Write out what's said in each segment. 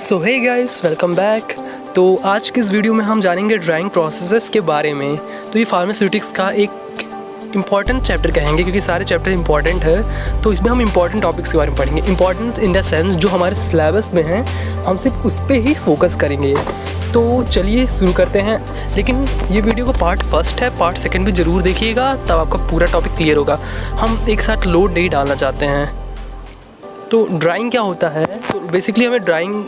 सो hey guys, welcome back. तो आज की इस वीडियो में हम जानेंगे ड्राइंग प्रोसेसेस के बारे में। तो ये फार्मास्यूटिक्स का एक इम्पॉर्टेंट चैप्टर कहेंगे क्योंकि सारे चैप्टर इंपॉर्टेंट है। तो इसमें हम इंपॉर्टेंट टॉपिक्स के बारे में पढ़ेंगे। इंपॉर्टेंट इन द सेंस जो हमारे सिलेबस में हैं हम सिर्फ उस पर ही फोकस करेंगे। तो चलिए शुरू करते हैं। लेकिन ये वीडियो का पार्ट फर्स्ट है, पार्ट सेकंड भी ज़रूर देखिएगा, तब आपका पूरा टॉपिक क्लियर होगा। हम एक साथ लोड नहीं डालना चाहते हैं। तो ड्राइंग क्या होता है? तो बेसिकली हमें ड्राइंग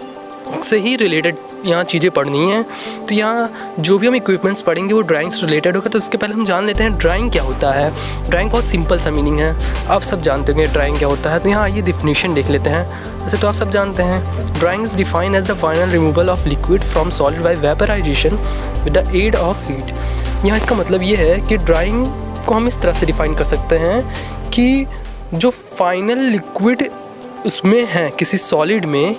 से ही रिलेटेड यहाँ चीज़ें पढ़नी हैं। तो यहाँ जो भी हम इक्विपमेंट्स पढ़ेंगे वो ड्राइंग से रिलेटेड होगा। तो इसके पहले हम जान लेते हैं ड्राइंग क्या होता है। ड्राइंग बहुत सिंपल सा मीनिंग है, आप सब जानते होंगे ड्राइंग क्या होता है। तो यहाँ ये डिफिनीशन देख लेते हैं। वैसे तो आप सब जानते हैं, drying is defined as the final removal of liquid from solid by vaporisation with the aid of heat. यहाँ इसका मतलब ये है कि ड्राइंग को हम इस तरह से डिफ़ाइन कर सकते हैं कि जो फाइनल लिक्विड उसमें है किसी सॉलिड में,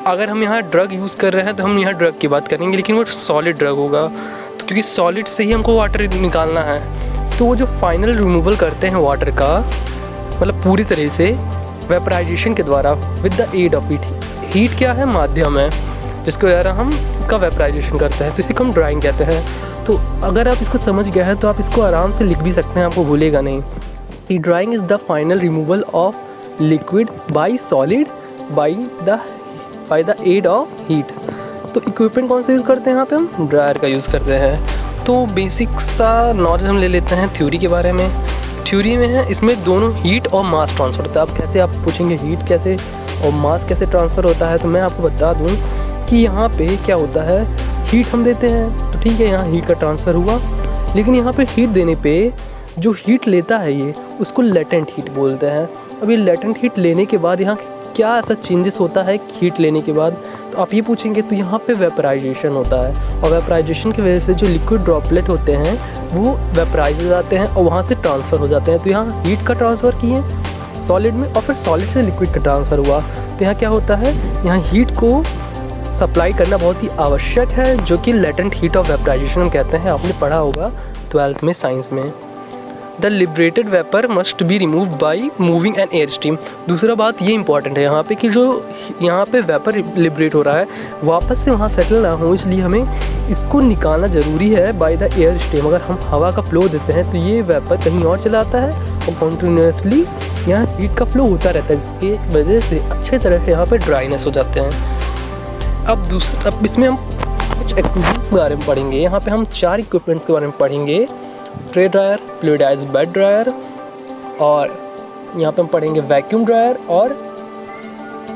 अगर हम यहाँ ड्रग यूज़ कर रहे हैं तो हम यहाँ ड्रग की बात करेंगे, लेकिन वो सॉलिड ड्रग होगा। तो क्योंकि सॉलिड से ही हमको वाटर निकालना है, तो वो जो फाइनल रिमूवल करते हैं वाटर का, मतलब पूरी तरह से वेपराइजेशन के द्वारा with the aid of heat. Heat क्या है? माध्यम है जिसके द्वारा हम इसका वेपराइजेशन करते हैं, तो इसी को हम ड्राइंग कहते हैं। तो अगर आप इसको समझ गए हैं तो आप इसको आराम से लिख भी सकते हैं, आपको भूलेगा नहीं। Drying is the final removal of liquid by solid by the aid of heat. तो इक्विपमेंट कौन सा यूज़ करते हैं? यहाँ पे हम ड्रायर का यूज़ करते हैं। तो बेसिक सा नॉलेज हम ले लेते हैं थ्योरी के बारे में। थ्योरी में है इसमें दोनों हीट और मास ट्रांसफ़र होता है। अब कैसे, आप पूछेंगे हीट कैसे और मास कैसे ट्रांसफ़र होता है, तो मैं आपको बता दूँ कि यहाँ पे क्या होता है, हीट हम देते हैं तो ठीक है, यहाँ हीट का ट्रांसफ़र हुआ, लेकिन यहाँ पे हीट देने पे जो हीट लेता है ये, उसको लेटेंट हीट बोलते हैं। अब ये लेटेंट हीट लेने के बाद यहाँ क्या ऐसा चेंजेस होता है हीट लेने के बाद, तो आप ये पूछेंगे तो यहाँ पे वेपराइजेशन होता है, और वेपराइजेशन की वजह से जो लिक्विड ड्रॉपलेट होते हैं वो वेपराइज हो जाते हैं और वहाँ से ट्रांसफ़र हो जाते हैं। तो यहाँ हीट का ट्रांसफ़र किए सॉलिड में और फिर सॉलिड से लिक्विड का ट्रांसफ़र हुआ। तो यहाँ क्या होता है, यहाँ हीट को सप्लाई करना बहुत ही आवश्यक है, जो कि लेटेंट हीट ऑफ वेपराइजेशन हम कहते हैं। आपने पढ़ा होगा 12th में साइंस में। The liberated vapour must be remove by moving an air stream. दूसरा बात ये इंपॉर्टेंट है यहाँ पे कि जो यहाँ पे वेपर लिबरेट हो रहा है वापस से वहाँ सेटल ना हो, इसलिए हमें इसको निकालना ज़रूरी है बाय द एयर स्ट्रीम। अगर हम हवा का फ्लो देते हैं तो ये वेपर कहीं और चला आता है और कॉन्टीन्यूसली यहाँ हीट का फ्लो होता रहता है, जिसकी वजह से अच्छे तरह से यहाँ पर ड्राइनेस हो जाते हैं। अब इसमें हम कुछ इक्विपमेंट्स के बारे में पढ़ेंगे। यहाँ पर हम 4 इक्विपमेंट्स के बारे में पढ़ेंगे। Tray dryer, fluidised bed dryer, और यहाँ पे हम पढ़ेंगे वैक्यूम ड्रायर, और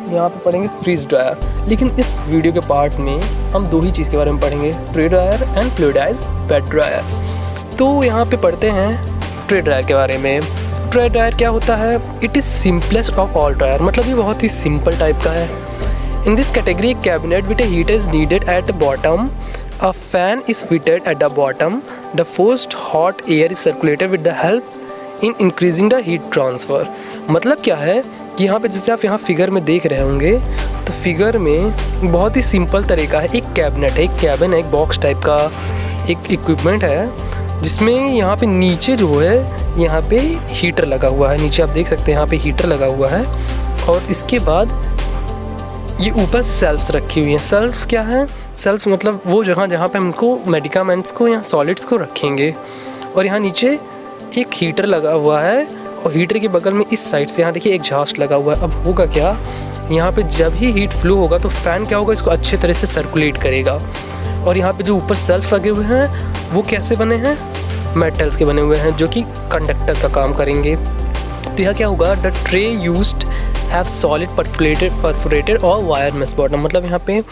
यहाँ पे पढ़ेंगे फ्रीज ड्रायर। लेकिन इस वीडियो के पार्ट में हम 2 ही चीज़ के बारे में पढ़ेंगे, tray dryer and fluidised bed dryer. तो यहाँ पे पढ़ते हैं ट्रे ड्रायर के बारे में। ट्रे ड्रायर क्या होता है? It is simplest of all dryer, मतलब ये बहुत ही सिंपल टाइप का है। In this category cabinet with A heater is needed at the bottom, a fan is fitted at the bottom, the forced hot air is circulated with the help in increasing the heat transfer। मतलब क्या है कि यहाँ पे जैसे आप यहाँ figure में देख रहे होंगे, तो फिगर में बहुत ही सिंपल तरीका है। एक कैबिनेट है, एक कैबिन है, एक बॉक्स टाइप का एक इक्विपमेंट है, जिसमें यहाँ पे नीचे जो है यहाँ पे हीटर लगा हुआ है। नीचे आप देख सकते हैं यहाँ पे हीटर लगा हुआ है, और इसके बाद ये ऊपर सेल्फ्स रखी हुई हैं। सेल्फ्स क्या है? सेल्स मतलब वो जहाँ जहाँ पे हमको मेडिकामेंट्स को या सॉलिड्स को रखेंगे। और यहाँ नीचे एक हीटर लगा हुआ है, और हीटर के बगल में इस साइड से यहाँ देखिए एग्जॉस्ट लगा हुआ है। अब होगा क्या, यहाँ पे जब ही हीट फ्लो होगा तो फ़ैन क्या होगा, इसको अच्छे तरह से सर्कुलेट करेगा। और यहाँ पे जो ऊपर सेल्स लगे हुए हैं वो कैसे बने हैं? मेटल्स के बने हुए हैं, जो कि कंडक्टर का काम करेंगे। तो यहाँ क्या होगा, the tray used have solid perforated और वायर मेश बॉटम। मतलब यहाँ पे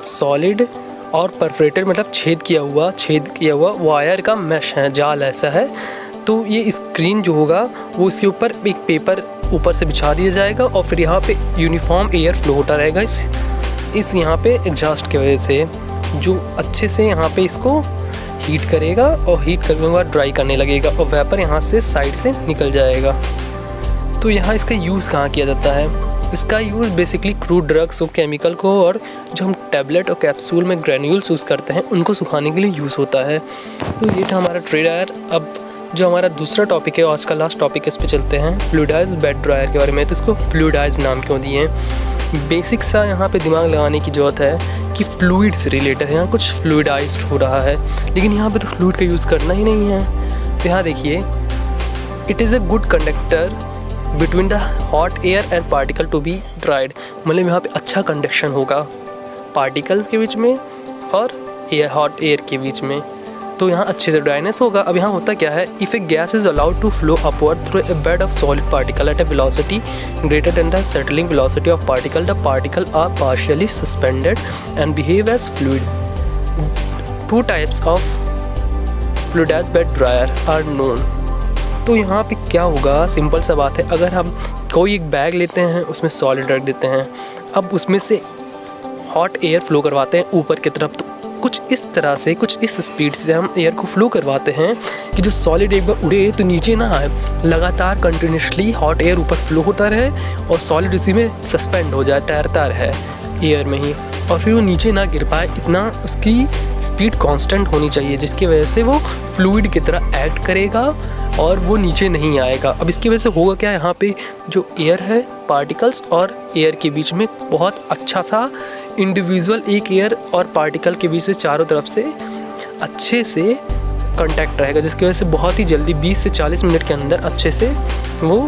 सॉलिड और परफोरेटेड मतलब छेद किया हुआ वायर का मेश है, जाल ऐसा है। तो ये स्क्रीन जो होगा वो इसके ऊपर एक पेपर ऊपर से बिछा दिया जाएगा, और फिर यहाँ पे यूनिफॉर्म एयर फ्लो होता रहेगा इस यहाँ पे एग्जॉस्ट की वजह से, जो अच्छे से यहाँ पे इसको हीट करेगा, और हीट करने के बाद ड्राई करने लगेगा, और वेपर यहाँ से साइड से निकल जाएगा। तो यहाँ इसका यूज़ कहाँ किया जाता है? इसका यूज़ बेसिकली क्रूड ड्रग्स और केमिकल को, और जो हम टैबलेट और कैप्सूल में ग्रैन्यूल्स यूज़ करते हैं उनको सुखाने के लिए यूज़ होता है। तो ये था हमारा ट्रे ड्रायर। अब जो हमारा दूसरा टॉपिक है, आज का लास्ट टॉपिक, इस पे चलते हैं फ्लूइडाइज्ड बेड ड्रायर के बारे में। तो इसको फ्लूइडाइज्ड नाम क्यों दिए हैं? बेसिक सा यहाँ पे दिमाग लगाने की ज़रूरत है कि फ्लूइड से रिलेटेड है, यहाँ कुछ फ्लूइडाइज्ड हो रहा है, लेकिन यहाँ पे तो फ्लूइड का यूज़ करना ही नहीं है। तो यहाँ देखिए, it is a good conductor between the hot air and particle to be dried. मतलब यहाँ पे अच्छा कंडक्शन होगा पार्टिकल के बीच में और हॉट एयर के बीच में, तो यहाँ अच्छे से ड्राइनेस होगा। अब यहाँ होता क्या है, if a gas is allowed to flow upward through a bed of solid particle at a velocity greater than the settling velocity of particle, the particle are partially suspended and behave as fluid. Two types of fluidised bed dryer are known. तो यहाँ पे क्या होगा, simple सा बात है, अगर हम कोई एक बैग लेते हैं, उसमें सॉलिड रख देते हैं, अब उसमें से हॉट एयर फ्लो करवाते हैं ऊपर की तरफ, तो कुछ इस तरह से, कुछ इस स्पीड से हम एयर को फ्लो करवाते हैं कि जो सॉलिड एक बार उड़े तो नीचे ना आए, लगातार कंटिन्यूसली हॉट एयर ऊपर फ्लो होता रहे और सॉलिड उसी में सस्पेंड हो जाए, तैरता रहे एयर में ही, और फिर वो नीचे ना गिर पाए। इतना उसकी स्पीड कांस्टेंट होनी चाहिए जिसकी वजह से वो फ्लूइड की तरह एक्ट करेगा और वो नीचे नहीं आएगा। अब इसकी वजह से होगा क्या, यहाँ पे जो एयर है, पार्टिकल्स और एयर के बीच में बहुत अच्छा सा इंडिविजुअल एक एयर और पार्टिकल के बीच से चारों तरफ से अच्छे से कांटेक्ट रहेगा, जिसकी वजह से बहुत ही जल्दी 20 से 40 मिनट के अंदर अच्छे से वो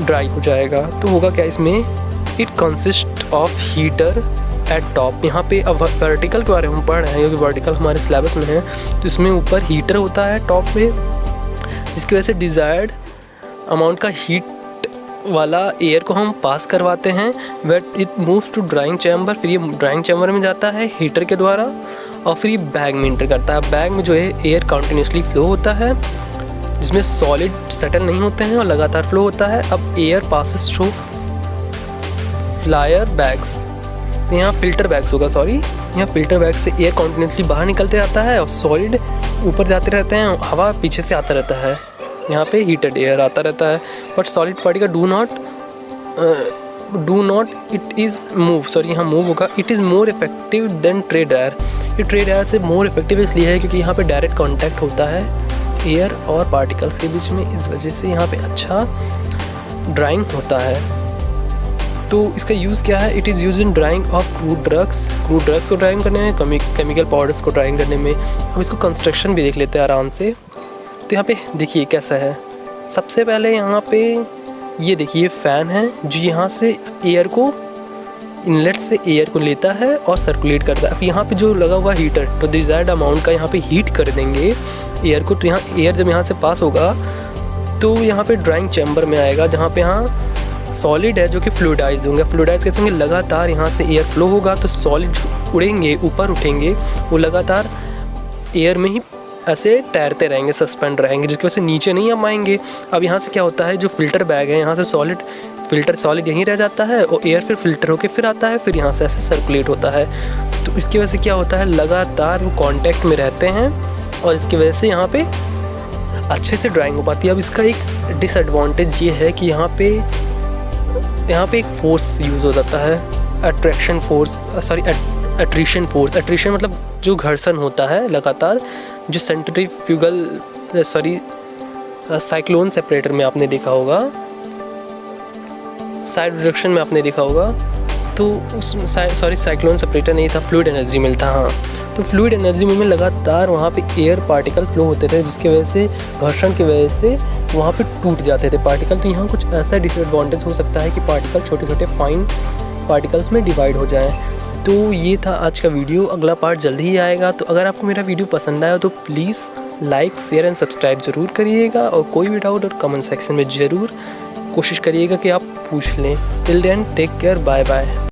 ड्राई हो जाएगा। तो होगा क्या इसमें, it consist of heater eight top. यहाँ पे अब वर्टिकल के बारे में हम पढ़ रहे हैं क्योंकि वर्टिकल हमारे सिलेबस में है, तो इसमें ऊपर हीटर होता है टॉप में, जिसकी वजह से डिज़ायर्ड अमाउंट का हीट वाला एयर को हम पास करवाते हैं, wet it moves to drying chamber. फिर ये ड्राइंग चैम्बर में जाता है हीटर के द्वारा और फिर ये बैग में इंटर करता है। बैग में जो है एयर कंटिन्यूसली फ्लो होता है, जिसमें सॉलिड सेटल नहीं होते हैं और लगातार फ्लो होता है। अब air passes through flyer bags, तो यहाँ फिल्टर बैग्स होगा, सॉरी, यहाँ फिल्टर बैग से एयर कंटिन्यूसली बाहर निकलते रहता है और सॉलिड ऊपर जाते रहते हैं, हवा पीछे से आता रहता है, यहाँ पे हीटेड एयर आता रहता है। But solid particle do not it is move, sorry यहाँ मूव होगा, it is more effective than tray dryer. ये ट्रे ड्रायर से मोर इफेक्टिव इसलिए है क्योंकि यहाँ पे डायरेक्ट कांटेक्ट होता है एयर और पार्टिकल्स के बीच में, इस वजह से यहाँ पे अच्छा ड्राइंग होता है। तो इसका यूज़ क्या है, it is use in drying of crude drugs को ड्राइंग करने में, केमिकल पाउडर्स को ड्राइंग करने में। अब इसको कंस्ट्रक्शन भी देख लेते हैं आराम से। तो यहाँ पे देखिए कैसा है, सबसे पहले यहाँ पे ये देखिए फ़ैन है जो यहाँ से एयर को, इनलेट से एयर को लेता है और सर्कुलेट करता है। अब यहाँ पे जो लगा हुआ हीटर, तो डिज़ायर्ड अमाउंट का यहाँ पे हीट कर देंगे एयर को, तो यहाँ एयर जब यहाँ से पास होगा तो यहाँ पे ड्राइंग चैम्बर में आएगा, जहाँ पे यहाँ सॉलिड है जो कि फ्लूइडाइज होंगे। फ्लूइडाइज कैसे होंगे, लगातार यहाँ से एयर फ्लो होगा तो सॉलिड उड़ेंगे, ऊपर उठेंगे, वो लगातार एयर में ही ऐसे तैरते रहेंगे, सस्पेंड रहेंगे, जिसकी वजह से नीचे नहीं हम आएंगे। अब यहाँ से क्या होता है, जो फिल्टर बैग है, यहाँ से सॉलिड यहीं रह जाता है और एयर फिर फिल्टर होकर फिर आता है, फिर यहाँ से ऐसे सर्कुलेट होता है। तो इसकी वजह से क्या होता है, लगातार वो कांटेक्ट में रहते हैं और इसकी वजह से यहाँ पे अच्छे से ड्राइंग हो पाती है। अब इसका एक डिसएडवांटेज ये है कि यहाँ पे एक फोर्स यूज़ हो जाता है, attraction force, sorry attrition force. Attrition मतलब जो घर्षण होता है लगातार, जो सेंट्रीफ्यूगल, सॉरी साइक्लोन सेपरेटर में आपने देखा होगा, साइड रिडक्शन में आपने देखा होगा, तो उस सॉरी साइक्लोन सेपरेटर नहीं था, फ्लूइड एनर्जी मिलता, हाँ। तो फ्लूइड एनर्जी में लगातार वहाँ पे एयर पार्टिकल फ्लो होते थे, जिसकी वजह से घर्षण की वजह से वहाँ पे टूट जाते थे पार्टिकल। तो यहाँ कुछ ऐसा डिसएडवांटेज हो सकता है कि पार्टिकल छोटे छोटे फाइन पार्टिकल्स में डिवाइड हो जाएं। तो ये था आज का वीडियो, अगला पार्ट जल्दी ही आएगा। तो अगर आपको मेरा वीडियो पसंद आया तो please like, share and subscribe ज़रूर करिएगा, और कोई भी डाउट और कमेंट सेक्शन में ज़रूर कोशिश करिएगा कि आप पूछ लें। Till then take care, bye bye.